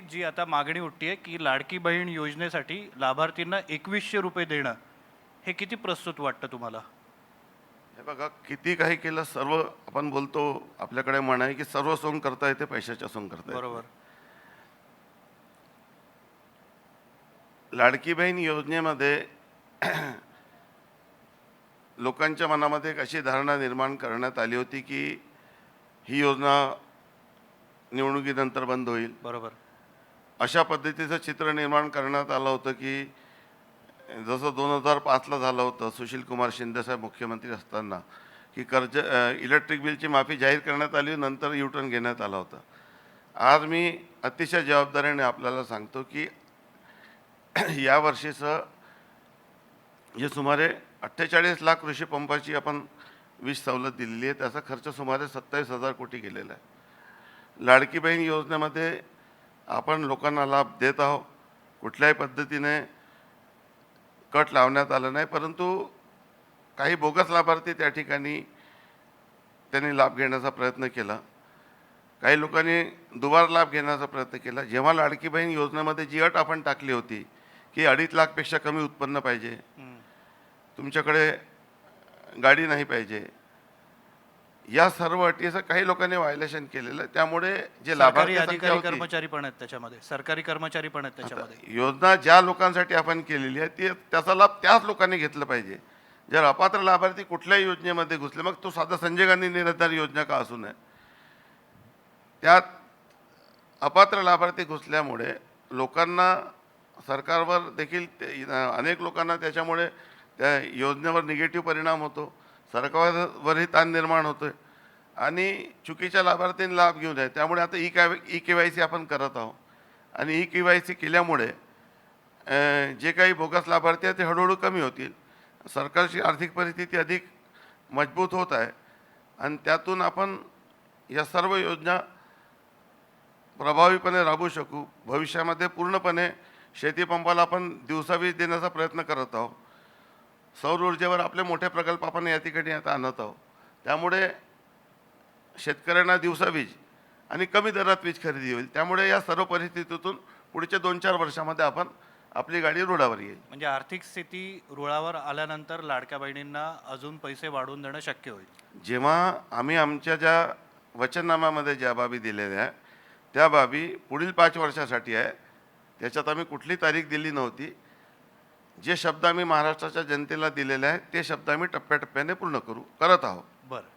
जी आता मागणी उठते की लाडकी बहीण योजनेसाठी लाभार्थींना 2100 रुपये देणं हे किती प्रस्तुत वाटतं तुम्हाला? हे बघा, किती काही केलं, सर्व आपण बोलतो, आपल्याकडे म्हण आहे की सर्व सोंग करता येते, पैशाच्या सोंग करता येत नाही. बरोबर. लाडकी बहीण योजनेमध्ये लोकांच्या मनामध्ये एक अशी धारणा निर्माण करण्यात आली होती की ही योजना निवडणुकीनंतर बंद होईल. बरोबर. अशा पद्धतीचं चित्र निर्माण करण्यात आलं होतं की जसं 2005ला झालं होतं, सुशील कुमार शिंदेसाहेब मुख्यमंत्री असताना, की इलेक्ट्रिक बिलची माफी जाहीर करण्यात आली, नंतर युटर्न घेण्यात आला होता. आज मी अतिशय जबाबदारीने आपल्याला सांगतो की या वर्षीचं जे सुमारे 48 लाख कृषी पंपाची आपण वीज सवलत दिलेली आहे, त्याचा खर्च सुमारे 27,000 कोटी गेलेला आहे. लाडकी बहीण योजनेमध्ये आपण लोकांना लाभ देत आहोत, कुठल्याही पद्धतीने कट लावण्यात आलं नाही, परंतु काही बोगस लाभार्थी त्या ठिकाणी त्यांनी लाभ घेण्याचा प्रयत्न केला. काही लोकांनी दुबार लाभ घेण्याचा प्रयत्न केला. जेव्हा लाडकी बहीण योजनेमध्ये जी अट आपण टाकली होती की 2.5 लाखपेक्षा कमी उत्पन्न पाहिजे, तुमच्याकडे गाडी नाही पाहिजे, या सर्व अटीचं काही लोकांनी व्हायलेशन केलेलं आहे. त्यामुळे जे सरकारी लाभार्थी संख्या अधिकारी होती, कर्मचारी पण आहेत त्याच्यामध्ये, सरकारी कर्मचारी पण आहेत आता त्याच्यामध्ये. योजना ज्या लोकांसाठी आपण केलेली आहे ती त्याचा लाभ त्याच लोकांनी घेतला पाहिजे. जर अपात्र लाभार्थी कुठल्याही योजनेमध्ये घुसले, मग तो साधा संजय गांधी निराधार योजना का असू नये, त्यात अपात्र लाभार्थी घुसल्यामुळे लोकांना, सरकारवर देखील अनेक लोकांना त्याच्यामुळे त्या योजनेवर निगेटिव्ह परिणाम होतो, सरकारवरही ताण निर्माण होतो आणि चुकीच्या लाभार्थींनी लाभ घेऊ नये. त्यामुळे आता ई-के-वाय-सी आपण करत आहोत आणि ई-के-वाय-सी केल्यामुळे जे काही बोगस लाभार्थी आहेत ते हळूहळू कमी होतील. सरकारची आर्थिक परिस्थिती अधिक मजबूत होत आहे आणि त्यातून आपण या सर्व योजना प्रभावीपणे राबवू शकू. भविष्यामध्ये पूर्णपणे शेतीपंपाला आपण दिवसावीज देण्याचा प्रयत्न करत आहोत. सौर ऊर्जेवर आपले मोठे प्रकल्प आपण या ठिकाणी आता आणत आहोत. त्यामुळे शेतकऱ्यांना दिवसावीज आणि कमी दरात वीज खरेदी होईल. त्यामुळे या सर्व परिस्थितीतून पुढच्या 2-4 वर्षामध्ये आपण आपली गाडी रुळावर येईल. म्हणजे आर्थिक स्थिती रुळावर आल्यानंतर लाडक्या बहिणींना अजून पैसे वाढवून देणं शक्य होईल. जेव्हा आम्ही आमच्या ज्या वचननाम्यामध्ये ज्या बाबी दिलेल्या आहे त्या बाबी पुढील 5 वर्षासाठी आहे. त्याच्यात आम्ही कुठली तारीख दिली नव्हती. जे शब्द आम्ही महाराष्ट्राच्या जनतेला दिलेले आहेत ते शब्द आम्ही टप्प्याटप्प्याने पूर्ण करत आहोत. बरं.